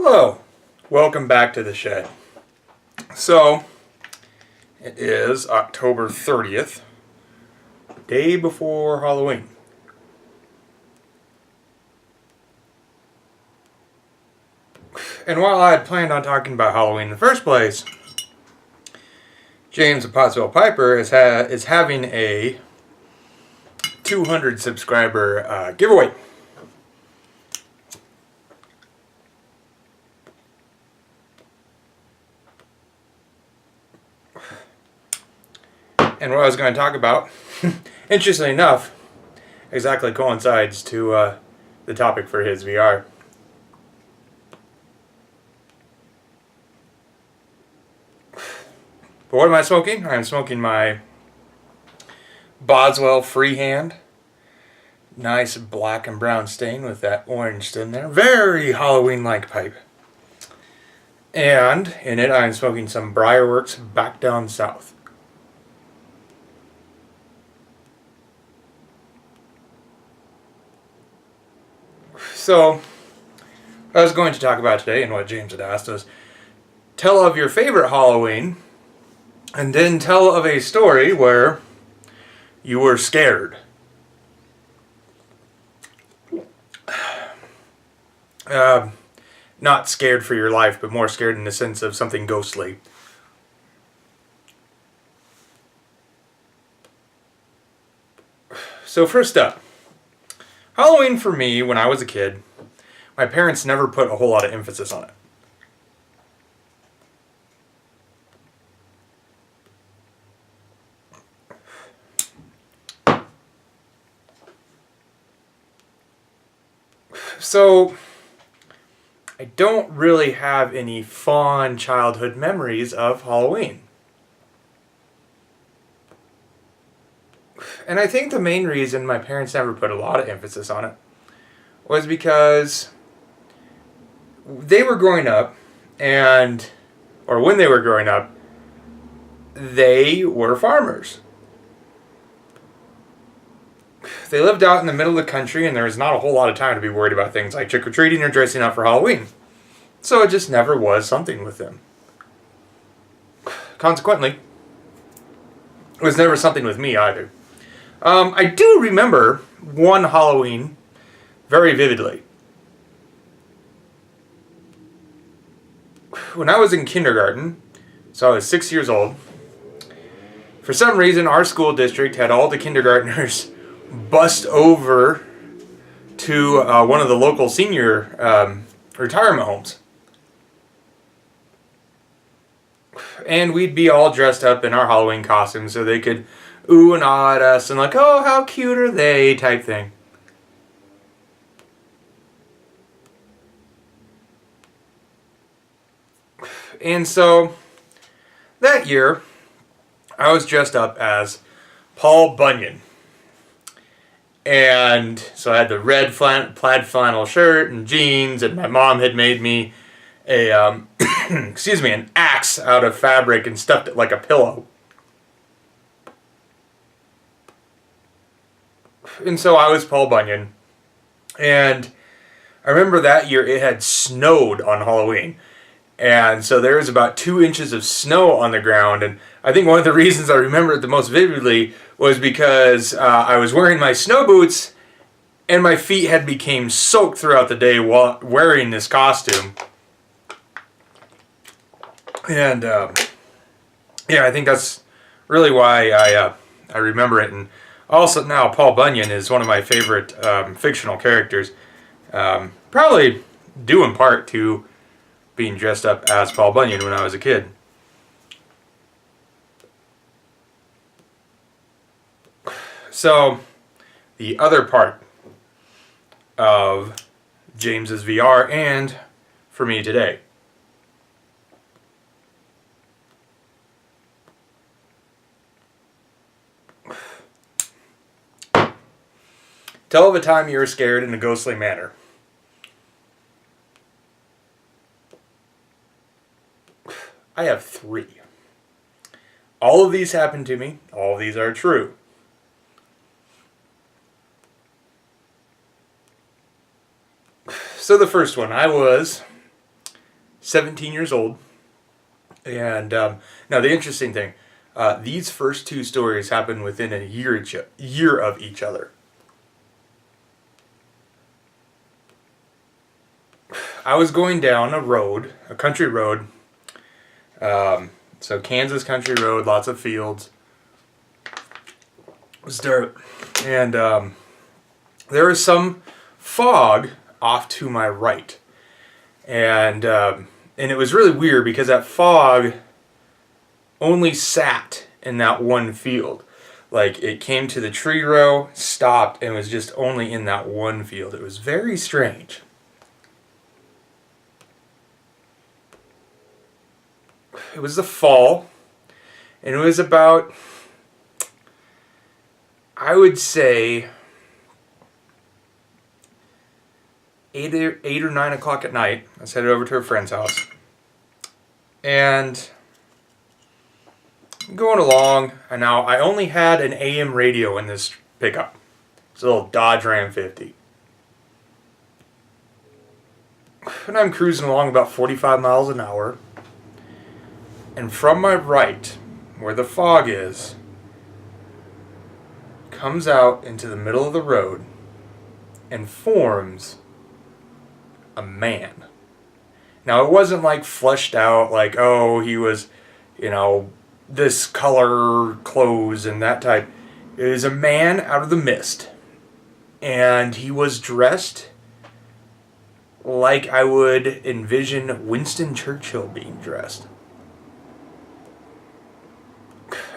Hello, welcome back to the shed. So, it is October 30th, day before Halloween. And while I had planned on talking about Halloween in the first place, James of Pottsville Piper is having a 200 subscriber giveaway. And what I was going to talk about, interestingly enough, exactly coincides to the topic for his VR. But what am I smoking? I'm smoking my Boswell Freehand. Nice black and brown stain with that orange stem there. Very Halloween-like pipe. And in it I'm smoking some BriarWorks Back Down South. So, what I was going to talk about today, and what James had asked us, tell of your favorite Halloween, and then tell of a story where you were scared. Not scared for your life, but more scared in the sense of something ghostly. So first up, Halloween for me, when I was a kid, my parents never put a whole lot of emphasis on it. So, I don't really have any fond childhood memories of Halloween. And I think the main reason my parents never put a lot of emphasis on it was because they were growing up, or when they were growing up, they were farmers. They lived out in the middle of the country, and there was not a whole lot of time to be worried about things like trick-or-treating or dressing up for Halloween. So it just never was something with them. Consequently, it was never something with me either. I do remember one Halloween very vividly. When I was in kindergarten, so I was 6 years old, for some reason our school district had all the kindergartners bust over to one of the local senior retirement homes. And we'd be all dressed up in our Halloween costumes so they could ooh and ah at us and like, oh, how cute are they, type thing. And so, that year, I was dressed up as Paul Bunyan. And so I had the red plaid flannel shirt and jeans, and my mom had made me a, an axe out of fabric and stuffed it like a pillow. And so I was Paul Bunyan. And I remember that year it had snowed on Halloween. And so there was about 2 inches of snow on the ground. And I think one of the reasons I remember it the most vividly was because I was wearing my snow boots and my feet had become soaked throughout the day while wearing this costume. And yeah, I think that's really why I remember it. And also now Paul Bunyan is one of my favorite fictional characters. Probably due in part to being dressed up as Paul Bunyan when I was a kid. So, the other part of James's VR and for me today. Tell of a time you were scared in a ghostly manner. I have 3. All of these happened to me. All of these are true. So the first one, I was 17 years old. And now the interesting thing, these first two stories happened within a year of each other. I was going down a country road. So Kansas country road, lots of fields. It was dirt. And there was some fog off to my right. And it was really weird because that fog only sat in that one field. Like, it came to the tree row, stopped, and was just only in that one field. It was very strange. It was the fall, and it was about, I would say, 8 or 9 o'clock at night. I was headed over to a friend's house. And I'm going along, and now I only had an AM radio in this pickup. It's a little Dodge Ram 50. And I'm cruising along about 45 miles an hour. And from my right, where the fog is, comes out into the middle of the road and forms a man. Now, it wasn't like fleshed out, like, oh, he was, this color clothes and that type. It was a man out of the mist. And he was dressed like I would envision Winston Churchill being dressed.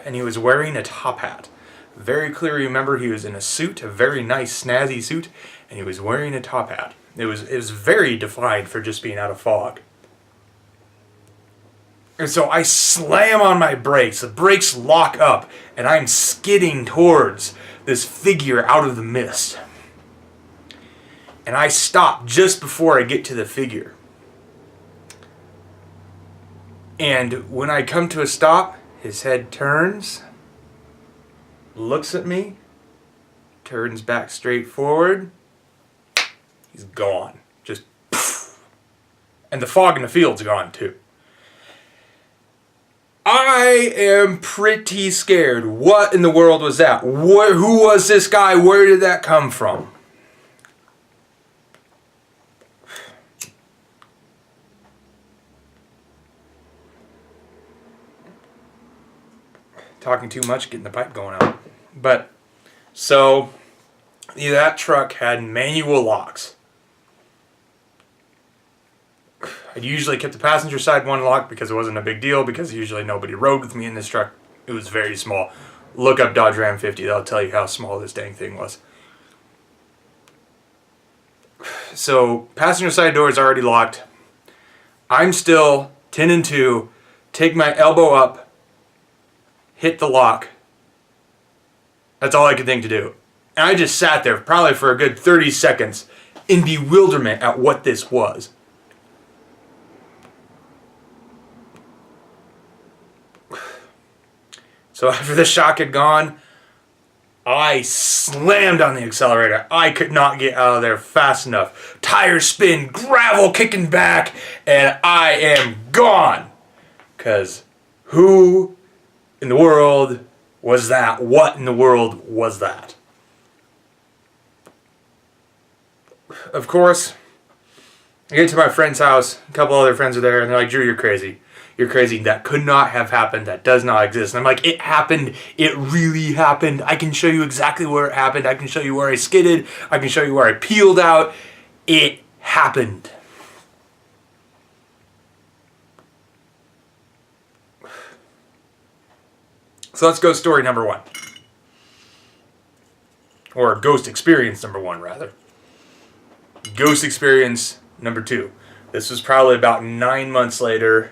And he was wearing a top hat. Very clearly remember he was in a suit, a very nice snazzy suit, and he was wearing a top hat. It was very defined for just being out of fog. And so I slam on my brakes, the brakes lock up, and I'm skidding towards this figure out of the mist. And I stop just before I get to the figure. And when I come to a stop, his head turns, looks at me, turns back straight forward. He's gone. Just poof. And the fog in the field's gone too. I am pretty scared. What in the world was that? Who was this guy? Where did that come from? Talking too much, getting the pipe going out. But, so, that truck had manual locks. I usually kept the passenger side one locked because it wasn't a big deal, because usually nobody rode with me in this truck. It was very small. Look up Dodge Ram 50, that'll tell you how small this dang thing was. So, passenger side door is already locked. I'm still 10 and 2, take my elbow up, hit the lock. That's all I could think to do. And I just sat there probably for a good 30 seconds in bewilderment at what this was. So after the shock had gone, I slammed on the accelerator. I could not get out of there fast enough. Tires spin, gravel kicking back, and I am gone. Because who in the world was that? What in the world was that? Of course, I get to my friend's house. A couple other friends are there, and they're like, Drew, you're crazy. You're crazy. That could not have happened. That does not exist. And I'm like, it happened. It really happened. I can show you exactly where it happened. I can show you where I skidded. I can show you where I peeled out. It happened. So let's go story number 1. Or ghost experience number 1, rather. Ghost experience number 2. This was probably about 9 months later.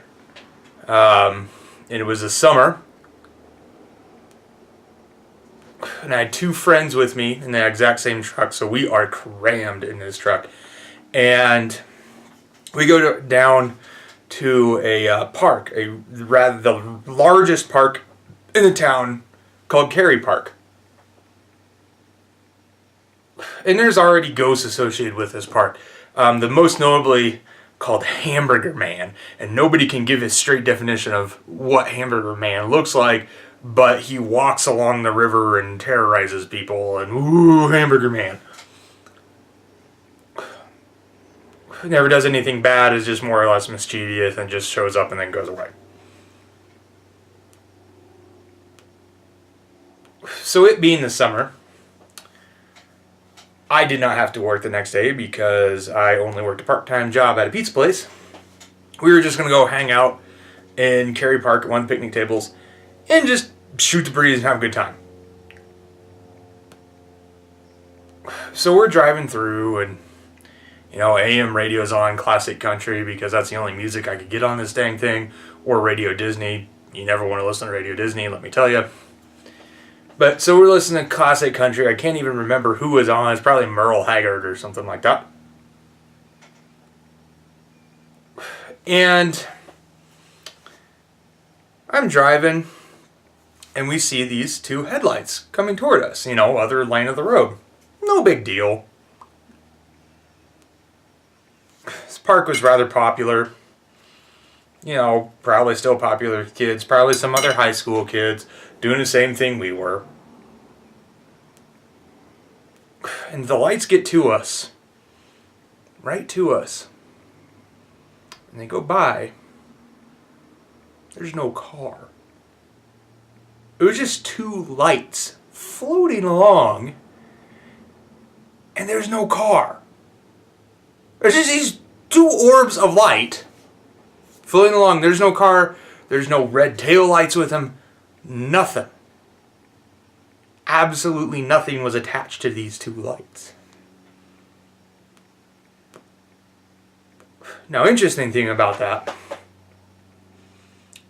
And it was a summer. And I had 2 friends with me in the exact same truck, so we are crammed in this truck. And we go down to a park, the largest park in the town, called Cary Park. And there's already ghosts associated with this park. The most notably called Hamburger Man, and nobody can give a straight definition of what Hamburger Man looks like, but he walks along the river and terrorizes people, and ooh, Hamburger Man. Never does anything bad, is just more or less mischievous, and just shows up and then goes away. So it being the summer, I did not have to work the next day because I only worked a part-time job at a pizza place. We were just going to go hang out in Cary Park at one of the picnic tables and just shoot the breeze and have a good time. So we're driving through, and AM radio's on, classic country, because that's the only music I could get on this dang thing, or Radio Disney. You never want to listen to Radio Disney, let me tell you. But so we're listening to classic country. I can't even remember who was on. It's probably Merle Haggard or something like that. And I'm driving, and we see these two headlights coming toward us, other lane of the road. No big deal. This park was rather popular. Probably still popular with kids. Probably some other high school kids doing the same thing we were. And the lights get to us. Right to us. And they go by. There's no car. It was just two lights floating along. And there's no car. There's just these two orbs of light floating along. There's no car. There's no red tail lights with them. Nothing. Absolutely nothing was attached to these two lights. Now, interesting thing about that.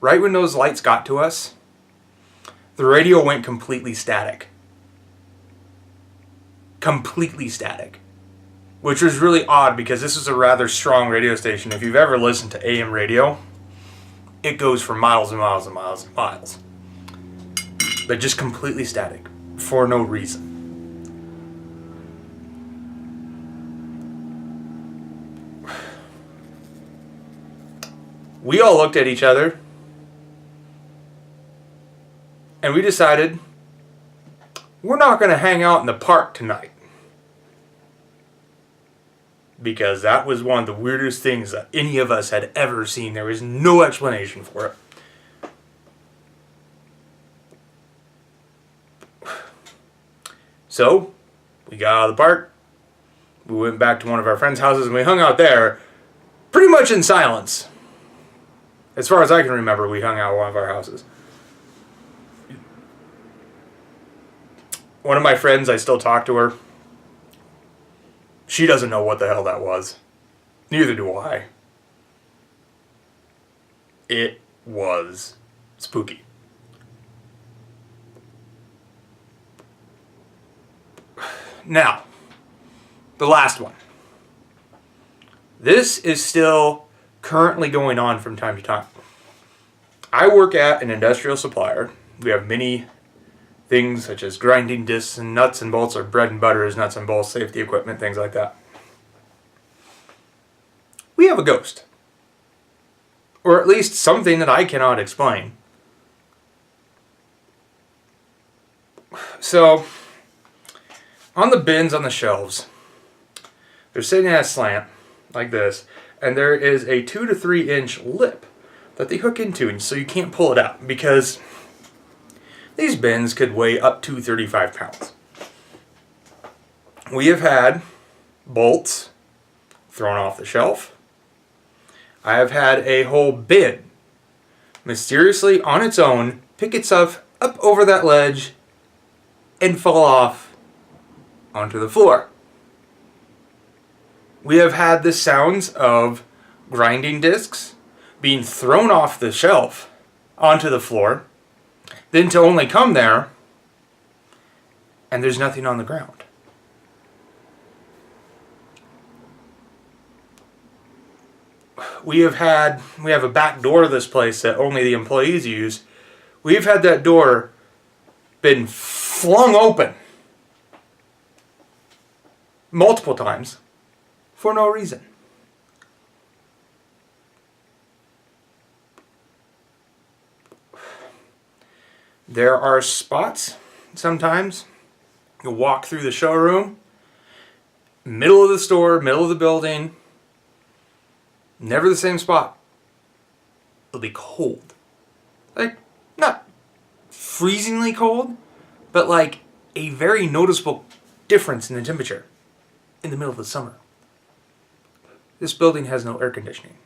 Right when those lights got to us, the radio went completely static. Completely static. Which was really odd because this is a rather strong radio station. If you've ever listened to AM radio, it goes for miles and miles and miles and miles. But just completely static. For no reason. We all looked at each other. And we decided we're not going to hang out in the park tonight. Because that was one of the weirdest things that any of us had ever seen. There was no explanation for it. So, we got out of the park. We went back to one of our friends' houses and we hung out there pretty much in silence. As far as I can remember, we hung out at one of our houses. One of my friends, I still talk to her. She doesn't know what the hell that was. Neither do I. It was spooky. Now, the last one. This is still currently going on from time to time. I work at an industrial supplier. We have many things such as grinding discs and nuts and bolts, or bread and butter is nuts and bolts, safety equipment, things like that. We have a ghost. Or at least something that I cannot explain. So, on the bins on the shelves, they're sitting at a slant, like this, and there is a 2 to 3 inch lip that they hook into, and so you can't pull it out, because these bins could weigh up to 35 pounds. We have had bolts thrown off the shelf. I have had a whole bin mysteriously on its own pick itself up over that ledge and fall off onto the floor. We have had the sounds of grinding discs being thrown off the shelf onto the floor, then to only come there and there's nothing on the ground. We have a back door to this place that only the employees use. We've had that door been flung open multiple times for no reason. There are spots sometimes. You walk through the showroom, middle of the store, middle of the building, never the same spot. It'll be cold. Like, not freezingly cold, but like a very noticeable difference in the temperature in the middle of the summer. This building has no air conditioning.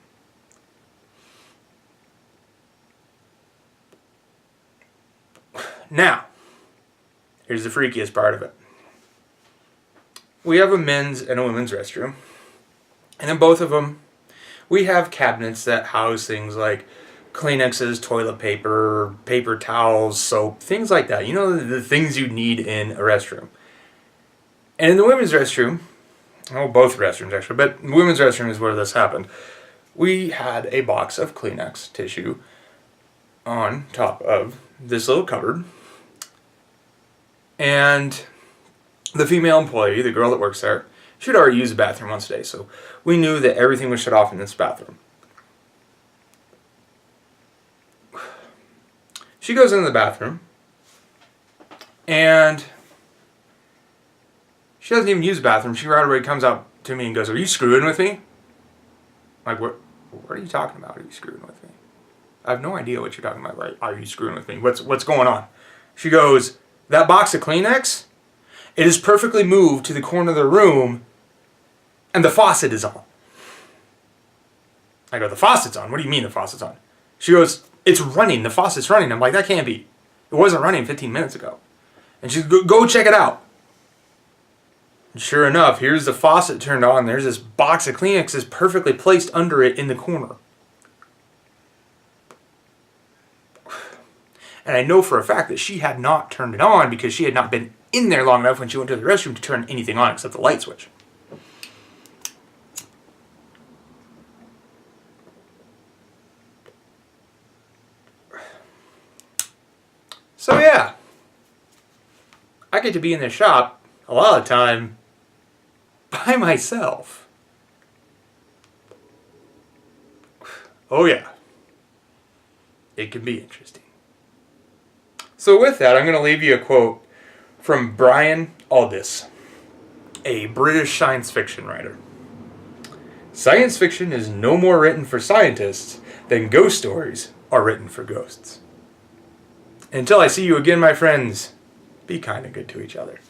Now, here's the freakiest part of it. We have a men's and a women's restroom. And in both of them, we have cabinets that house things like Kleenexes, toilet paper, paper towels, soap, things like that. You know, the things you need in a restroom. And in the women's restroom, well, both restrooms actually, but the women's restroom is where this happened. We had a box of Kleenex tissue on top of this little cupboard. And the female employee, the girl that works there, she'd already used the bathroom once a day, so we knew that everything was shut off in this bathroom. She goes into the bathroom, and she doesn't even use the bathroom. She right away comes up to me and goes, "Are you screwing with me?" I'm like, what are you talking about? Are you screwing with me? I have no idea what you're talking about. Right? Are you screwing with me? What's going on? She goes, "That box of Kleenex, it is perfectly moved to the corner of the room, and the faucet is on." I go, "The faucet's on? What do you mean the faucet's on?" She goes, "It's running. The faucet's running." I'm like, "That can't be. It wasn't running 15 minutes ago." And she goes, "Go check it out." And sure enough, here's the faucet turned on. There's this box of Kleenex is perfectly placed under it in the corner. And I know for a fact that she had not turned it on because she had not been in there long enough when she went to the restroom to turn anything on except the light switch. So yeah, I get to be in the shop a lot of the time by myself. Oh yeah, it can be interesting. So with that, I'm going to leave you a quote from Brian Aldiss, a British science fiction writer. "Science fiction is no more written for scientists than ghost stories are written for ghosts." Until I see you again, my friends, be kind and good to each other.